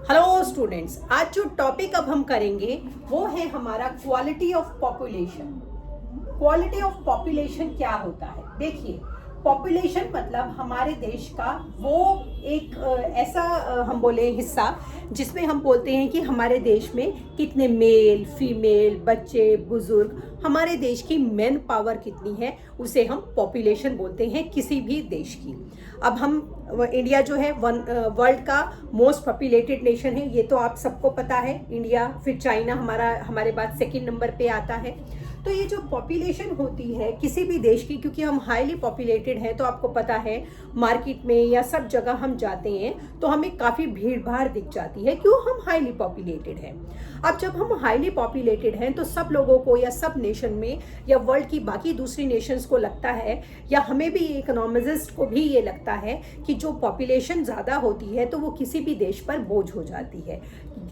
Hello students, आज जो topic अब हम करेंगे वो है हमारा quality of population. Quality of population क्या होता है? देखिए, पॉपुलेशन मतलब हमारे देश का वो एक ऐसा हम बोले हिस्सा जिसमें हम बोलते हैं कि हमारे देश में कितने मेल फीमेल बच्चे बुजुर्ग, हमारे देश की मैन पावर कितनी है, उसे हम पॉपुलेशन बोलते हैं किसी भी देश की। अब हम इंडिया जो है वर्ल्ड का मोस्ट पॉपुलेटेड नेशन है, ये तो आप सबको पता है। इंडिया, फिर चाइना हमारे बाद सेकंड नंबर पे आता है। तो ये जो पॉपुलेशन होती है किसी भी देश की, क्योंकि हम हाईली पॉपुलेटेड हैं, तो आपको पता है मार्केट में या सब जगह हम जाते हैं तो हमें काफ़ी भीड़ भाड़ दिख जाती है। क्यों? हम हाईली पॉपुलेटेड हैं। अब जब हम हाईली पॉपुलेटेड हैं तो सब लोगों को या सब नेशन में या वर्ल्ड की बाकी दूसरी नेशंस को लगता है, या हमें भी इकोनॉमिस्ट को भी ये लगता है कि जो पॉपुलेशन ज़्यादा होती है तो वो किसी भी देश पर बोझ हो जाती है।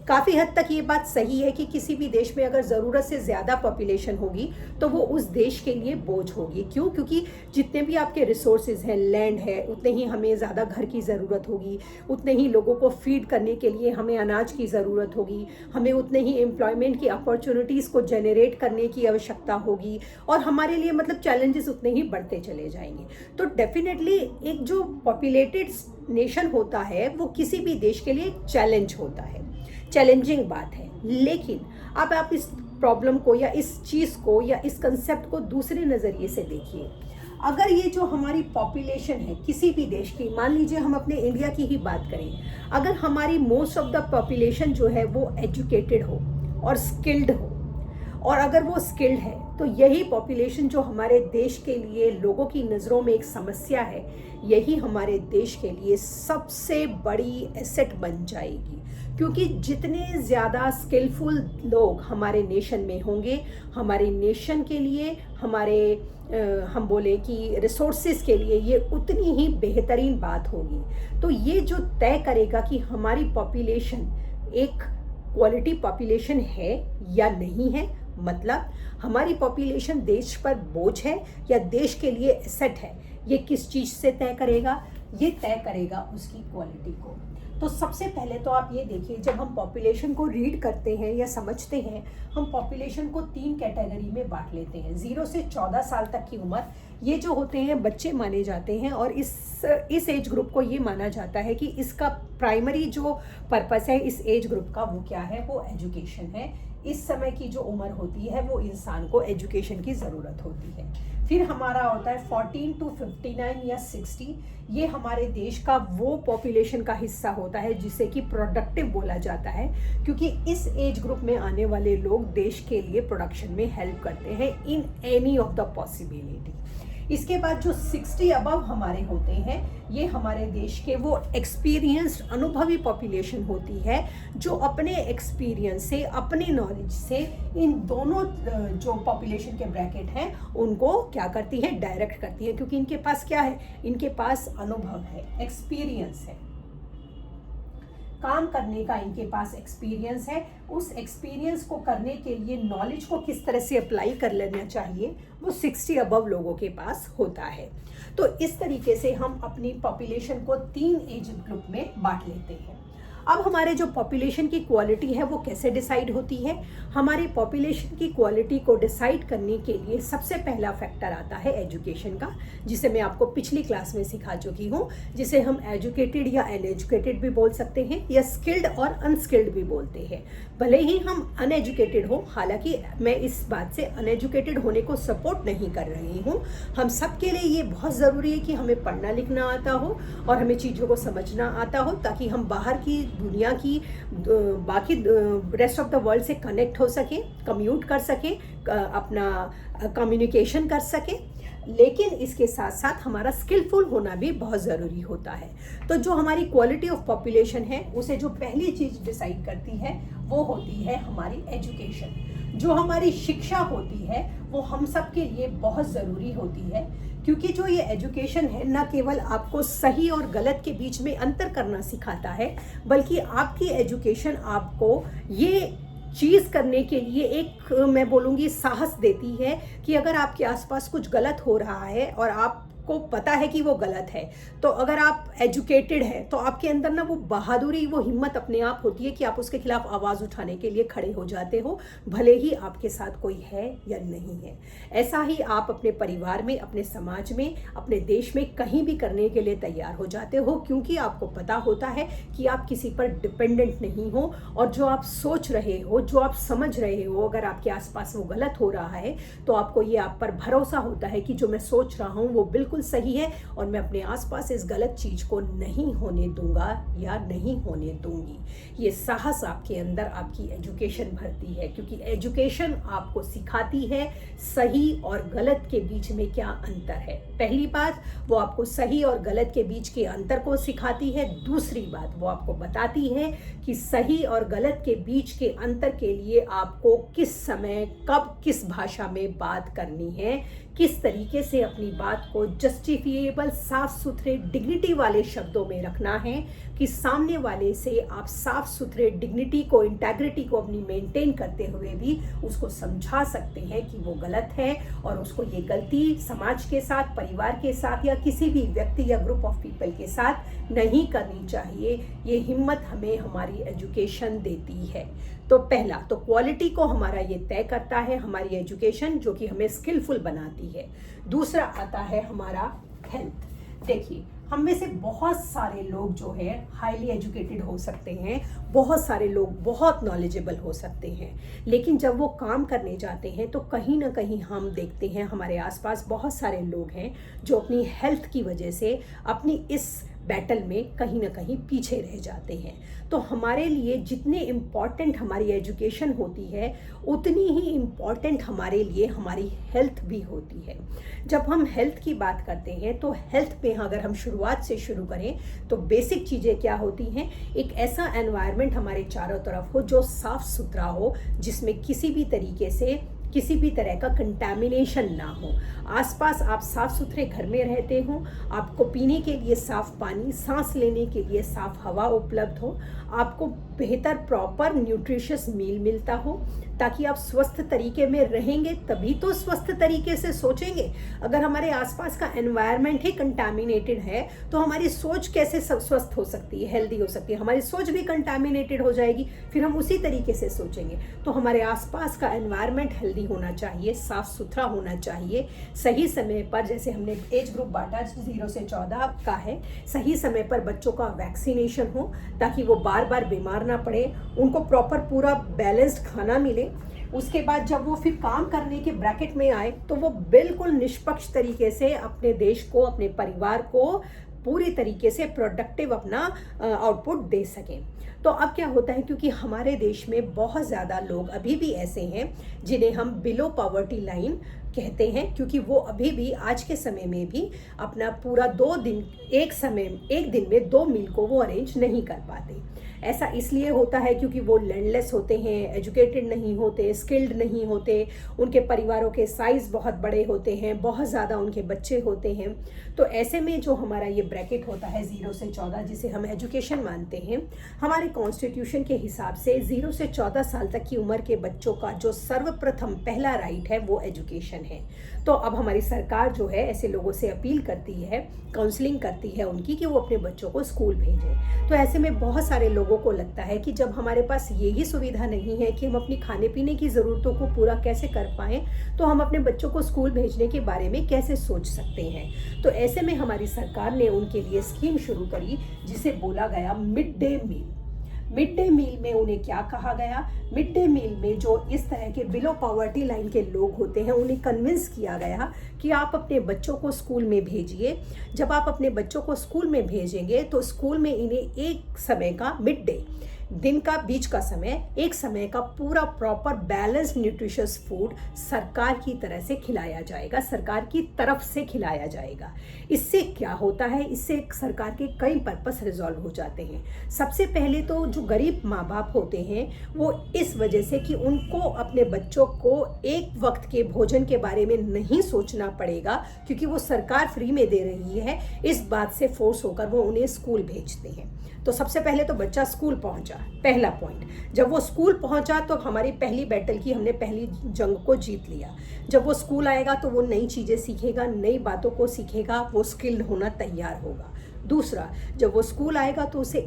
काफ़ी हद तक ये बात सही है कि किसी भी देश में अगर ज़रूरत से ज़्यादा पॉपुलेशन होगी तो वो उस देश के लिए बोझ होगी। क्यों? क्योंकि जितने भी आपके रिसोर्सेज हैं, लैंड है, उतने ही हमें ज़्यादा घर की ज़रूरत होगी, उतने ही लोगों को फीड करने के लिए हमें अनाज की ज़रूरत होगी, हमें उतने ही एम्प्लॉयमेंट की अपॉर्चुनिटीज़ को जनरेट करने की आवश्यकता होगी, और हमारे लिए मतलब चैलेंजेस उतने ही बढ़ते चले जाएंगे। तो डेफिनेटली एक जो पॉपुलेटेड नेशन होता है वो किसी भी देश के लिए चैलेंज होता है, चैलेंजिंग बात है। लेकिन अब आप इस प्रॉब्लम को या इस चीज़ को या इस कंसेप्ट को दूसरे नज़रिए से देखिए। अगर ये जो हमारी पॉपुलेशन है किसी भी देश की, मान लीजिए हम अपने इंडिया की ही बात करें, अगर हमारी मोस्ट ऑफ द पॉपुलेशन जो है वो एजुकेटेड हो और स्किल्ड हो, और अगर वो स्किल्ड है तो यही पॉपुलेशन जो हमारे देश के लिए लोगों की नज़रों में एक समस्या है, यही हमारे देश के लिए सबसे बड़ी एसेट बन जाएगी। क्योंकि जितने ज़्यादा स्किलफुल लोग हमारे नेशन में होंगे, हमारे नेशन के लिए, हमारे हम बोले कि रिसोर्सेज के लिए, ये उतनी ही बेहतरीन बात होगी। तो ये जो तय करेगा कि हमारी पॉपुलेशन एक क्वालिटी पॉपुलेशन है या नहीं है, मतलब हमारी पॉपुलेशन देश पर बोझ है या देश के लिए एसेट है, ये किस चीज़ से तय करेगा? ये तय करेगा उसकी क्वालिटी को। तो सबसे पहले तो आप ये देखिए, जब हम पॉपुलेशन को रीड करते हैं या समझते हैं, हम पॉपुलेशन को 3 कैटेगरी में बांट लेते हैं। 0 से 14 साल तक की उम्र, ये जो होते हैं बच्चे माने जाते हैं, और इस एज ग्रुप को ये माना जाता है कि इसका प्राइमरी जो पर्पस है इस एज ग्रुप का वो क्या है? वो एजुकेशन है। इस समय की जो उम्र होती है वो इंसान को एजुकेशन की ज़रूरत होती है। फिर हमारा होता है 14 to 59 या 60, ये हमारे देश का वो पॉपुलेशन का हिस्सा होता है जिसे कि प्रोडक्टिव बोला जाता है, क्योंकि इस एज ग्रुप में आने वाले लोग देश के लिए प्रोडक्शन में हेल्प करते हैं in any of the possibility. इसके बाद जो 60 अबव हमारे होते हैं, ये हमारे देश के वो एक्सपीरियंस्ड अनुभवी पॉपुलेशन होती है जो अपने एक्सपीरियंस से, अपने नॉलेज से इन दोनों जो पॉपुलेशन के ब्रैकेट हैं उनको क्या करती है? डायरेक्ट करती है। क्योंकि इनके पास क्या है? इनके पास अनुभव है, एक्सपीरियंस है, काम करने का इनके पास एक्सपीरियंस है। उस एक्सपीरियंस को करने के लिए नॉलेज को किस तरह से अप्लाई कर लेना चाहिए, वो 60 अबव लोगों के पास होता है। तो इस तरीके से हम अपनी पॉपुलेशन को 3 एज ग्रुप में बांट लेते हैं। अब हमारे जो पॉपुलेशन की क्वालिटी है वो कैसे डिसाइड होती है? हमारी पॉपुलेशन की क्वालिटी को डिसाइड करने के लिए सबसे पहला फैक्टर आता है एजुकेशन का, जिसे मैं आपको पिछली क्लास में सिखा चुकी हूँ, जिसे हम एजुकेटेड या अनएजुकेटेड भी बोल सकते हैं, या स्किल्ड और अनस्किल्ड भी बोलते हैं। भले ही हम अनएजुकेटेड हो, हालांकि मैं इस बात से अनएजुकेटेड होने को सपोर्ट नहीं कर रही हूँ। हम सब के लिए ये बहुत ज़रूरी है कि हमें पढ़ना लिखना आता हो और हमें चीज़ों को समझना आता हो, ताकि हम बाहर की दुनिया की बाकी रेस्ट ऑफ द वर्ल्ड से कनेक्ट हो सके, कम्यूट कर सके, अपना कम्युनिकेशन कर सके। लेकिन इसके साथ साथ हमारा स्किलफुल होना भी बहुत ज़रूरी होता है। तो जो हमारी क्वालिटी ऑफ पॉपुलेशन है उसे जो पहली चीज़ डिसाइड करती है वो होती है हमारी एजुकेशन। जो हमारी शिक्षा होती है वो हम सब के लिए बहुत ज़रूरी होती है, क्योंकि जो ये एजुकेशन है न केवल आपको सही और गलत के बीच में अंतर करना सिखाता है, बल्कि आपकी एजुकेशन आपको ये चीज़ करने के लिए एक, मैं बोलूँगी, साहस देती है कि अगर आपके आसपास कुछ गलत हो रहा है और आप आपको पता है कि वो गलत है, तो अगर आप एजुकेटेड हैं तो आपके अंदर ना वो बहादुरी, वो हिम्मत अपने आप होती है कि आप उसके खिलाफ आवाज़ उठाने के लिए खड़े हो जाते हो, भले ही आपके साथ कोई है या नहीं है। ऐसा ही आप अपने परिवार में, अपने समाज में, अपने देश में कहीं भी करने के लिए तैयार हो जाते हो, क्योंकि आपको पता होता है कि आप किसी पर डिपेंडेंट नहीं हो, और जो आप सोच रहे हो, जो आप समझ रहे हो, अगर आपके आसपास वो गलत हो रहा है तो आपको ये आप पर भरोसा होता है कि जो मैं सोच रहा हूँ वो बिल्कुल सही है, और मैं अपने आसपास इस गलत चीज को नहीं होने दूंगा या नहीं होने दूंगी। ये साहस आपके अंदर आपकी एजुकेशन भरती है, क्योंकि एजुकेशन आपको सिखाती है सही और गलत के बीच में क्या अंतर है। पहली बात, वो आपको सही और गलत के बीच के अंतर को सिखाती है। दूसरी बात, वो आपको बताती है कि सही और गलत के बीच के अंतर के लिए आपको किस समय, कब, किस भाषा में बात करनी है, किस तरीके से अपनी बात को जस्टिफिएबल, साफ सुथरे, डिग्निटी वाले शब्दों में रखना है कि सामने वाले से आप साफ सुथरे डिग्निटी को, इंटेग्रिटी को अपनी मेंटेन करते हुए भी उसको समझा सकते हैं कि वो गलत है, और उसको ये गलती समाज के साथ, परिवार के साथ या किसी भी व्यक्ति या ग्रुप ऑफ पीपल के साथ नहीं करनी चाहिए। ये हिम्मत हमें हमारी एजुकेशन देती है। तो पहला तो क्वालिटी को हमारा ये तय करता है हमारी एजुकेशन, जो कि हमें स्किलफुल बनाती है। दूसरा आता है हमारा हेल्थ। देखिए, हम में से बहुत सारे लोग जो है हाईली एजुकेटेड हो सकते हैं, बहुत सारे लोग बहुत नॉलेजेबल हो सकते हैं, लेकिन जब वो काम करने जाते हैं तो कहीं ना कहीं हम देखते हैं हमारे आसपास बहुत सारे लोग हैं जो अपनी हेल्थ की वजह से अपनी इस बैटल में कहीं ना कहीं पीछे रह जाते हैं। तो हमारे लिए जितने इम्पॉर्टेंट हमारी एजुकेशन होती है, उतनी ही इम्पॉर्टेंट हमारे लिए हमारी हेल्थ भी होती है। जब हम हेल्थ की बात करते हैं तो हेल्थ में अगर हम शुरुआत से शुरू करें तो बेसिक चीज़ें क्या होती हैं, एक ऐसा एनवायरनमेंट हमारे चारों तरफ हो जो साफ सुथरा हो, जिसमें किसी भी तरीके से किसी भी तरह का कंटैमिनेशन ना हो। आसपास आप साफ सुथरे घर में रहते हो, आपको पीने के लिए साफ पानी, सांस लेने के लिए साफ हवा उपलब्ध हो, आपको बेहतर प्रॉपर न्यूट्रिशियस मील मिलता हो, ताकि आप स्वस्थ तरीके में रहेंगे तभी तो स्वस्थ तरीके से सोचेंगे। अगर हमारे आसपास का एनवायरनमेंट ही कंटामिनेटेड है तो हमारी सोच कैसे स्वस्थ हो सकती है, हेल्दी हो सकती है? हमारी सोच भी कंटामिनेटेड हो जाएगी, फिर हम उसी तरीके से सोचेंगे। तो हमारे आसपास का एनवायरनमेंट हेल्दी होना चाहिए, साफ सुथरा होना चाहिए। सही समय पर, जैसे हमने एज ग्रुप बांटा 0 से 14 का है, सही समय पर बच्चों का वैक्सीनेशन हो ताकि वो बार बार बीमार ना पड़े, उनको प्रॉपर पूरा बैलेंस्ड खाना मिले। उसके बाद जब वो फिर काम करने के ब्रैकेट में आए तो वो बिल्कुल निष्पक्ष तरीके से अपने देश को, अपने परिवार को पूरी तरीके से प्रोडक्टिव अपना आउटपुट दे सकें। तो अब क्या होता है, क्योंकि हमारे देश में बहुत ज़्यादा लोग अभी भी ऐसे हैं जिन्हें हम बिलो पॉवर्टी लाइन कहते हैं, क्योंकि वो अभी भी आज के समय में भी अपना पूरा 2 दिन एक दिन में 2 मील को वो अरेंज नहीं कर पाते। ऐसा इसलिए होता है क्योंकि वो लैंडलेस होते हैं, एजुकेटेड नहीं होते, स्किल्ड नहीं होते, उनके परिवारों के साइज़ बहुत बड़े होते हैं, बहुत ज़्यादा उनके बच्चे होते हैं। तो ऐसे में जो हमारा ये ब्रैकेट होता है 0 से 14, जिसे हम एजुकेशन मानते हैं, हमारे कॉन्स्टिट्यूशन के हिसाब से 0 से 14 साल तक की उम्र के बच्चों का जो सर्वप्रथम पहला राइट है वो एजुकेशन है। तो अब हमारी सरकार जो है ऐसे लोगों से अपील करती है, काउंसलिंग करती है उनकी, कि वो अपने बच्चों को स्कूल भेजें। तो ऐसे में बहुत सारे लोगों को लगता है कि जब हमारे पास यही सुविधा नहीं है कि हम अपनी खाने पीने की ज़रूरतों को पूरा कैसे कर पाएँ, तो हम अपने बच्चों को स्कूल भेजने के बारे में कैसे सोच सकते हैं। तो ऐसे में हमारी सरकार ने उनके लिए स्कीम शुरू करी जिसे बोला गया midday meal. Midday meal में उन्हें क्या कहा गया, मिड डे मील में जो इस तरह के बिलो पॉवर्टी लाइन के लोग होते हैं उन्हें कन्विंस किया गया कि आप अपने बच्चों को स्कूल में भेजिए। जब आप अपने बच्चों को स्कूल में भेजेंगे तो स्कूल में इन्हें एक समय का मिड डे, दिन का बीच का समय, एक समय का पूरा प्रॉपर बैलेंस न्यूट्रिशियस फूड सरकार की तरह से खिलाया जाएगा, सरकार की तरफ से खिलाया जाएगा। इससे क्या होता है, इससे सरकार के कई पर्पस रिजॉल्व हो जाते हैं। सबसे पहले तो जो गरीब माँ बाप होते हैं वो इस वजह से कि उनको अपने बच्चों को एक वक्त के भोजन के बारे में नहीं सोचना पड़ेगा, क्योंकि वो सरकार फ्री में दे रही है, इस बात से फोर्स होकर वो उन्हें स्कूल भेजते हैं। तो सबसे पहले तो बच्चा स्कूल पहुंचा, पहुंचा, पहला पॉइंट। जब वो स्कूल पहुंचा तो हमारी पहली बैटल की, हमने पहली जंग को जीत लिया। जब वो स्कूल आएगा तो वो नई चीज़ें सीखेगा, नई बातों को सीखेगा, वो स्किल्ड होना तैयार होगा। दूसरा, जब वो स्कूल आएगा तो उसे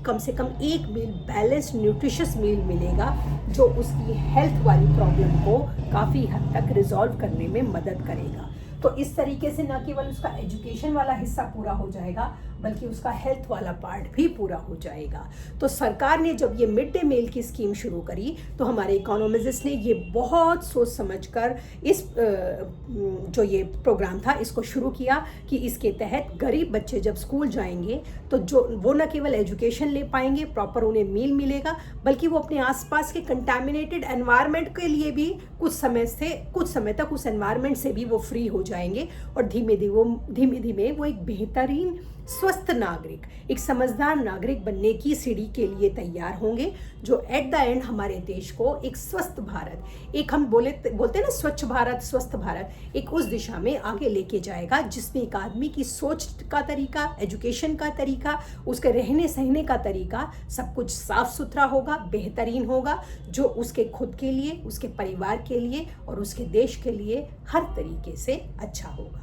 कम से कम एक मील, बैलेंस्ड न्यूट्रिशियस मील मिलेगा जो उसकी हेल्थ वाली प्रॉब्लम को काफ़ी हद तक रिजॉल्व करने में मदद करेगा। तो इस तरीके से न केवल उसका एजुकेशन वाला हिस्सा पूरा हो जाएगा बल्कि उसका हेल्थ वाला पार्ट भी पूरा हो जाएगा। तो सरकार ने जब ये मिड डे मील की स्कीम शुरू करी तो हमारे इकोनॉमिस्ट ने ये बहुत सोच समझकर इस जो ये प्रोग्राम था इसको शुरू किया कि इसके तहत गरीब बच्चे जब स्कूल जाएंगे तो जो वो न केवल एजुकेशन ले पाएंगे, प्रॉपर उन्हें मील मिलेगा, बल्कि वो अपने आसपास के कंटामिनेटेड एनवायरनमेंट के लिए भी कुछ समय तक उस एनवायरनमेंट से भी वो फ्री हो जाएंगे और धीमे धीमे वो एक बेहतरीन स्वस्थ नागरिक, एक समझदार नागरिक बनने की सीढ़ी के लिए तैयार होंगे, जो एट द एंड हमारे देश को एक स्वस्थ भारत, एक हम बोलते हैं ना स्वच्छ भारत, स्वस्थ भारत, एक उस दिशा में आगे लेके जाएगा जिसमें एक आदमी की सोच का तरीका, एजुकेशन का तरीका, उसके रहने सहने का तरीका सब कुछ साफ सुथरा होगा, बेहतरीन होगा, जो उसके खुद के लिए, उसके परिवार के लिए और उसके देश के लिए हर तरीके से अच्छा होगा।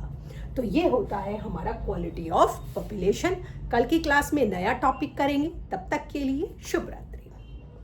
तो ये होता है हमारा क्वालिटी ऑफ पॉपुलेशन। कल की क्लास में नया टॉपिक करेंगे, तब तक के लिए शुभ रात्रि।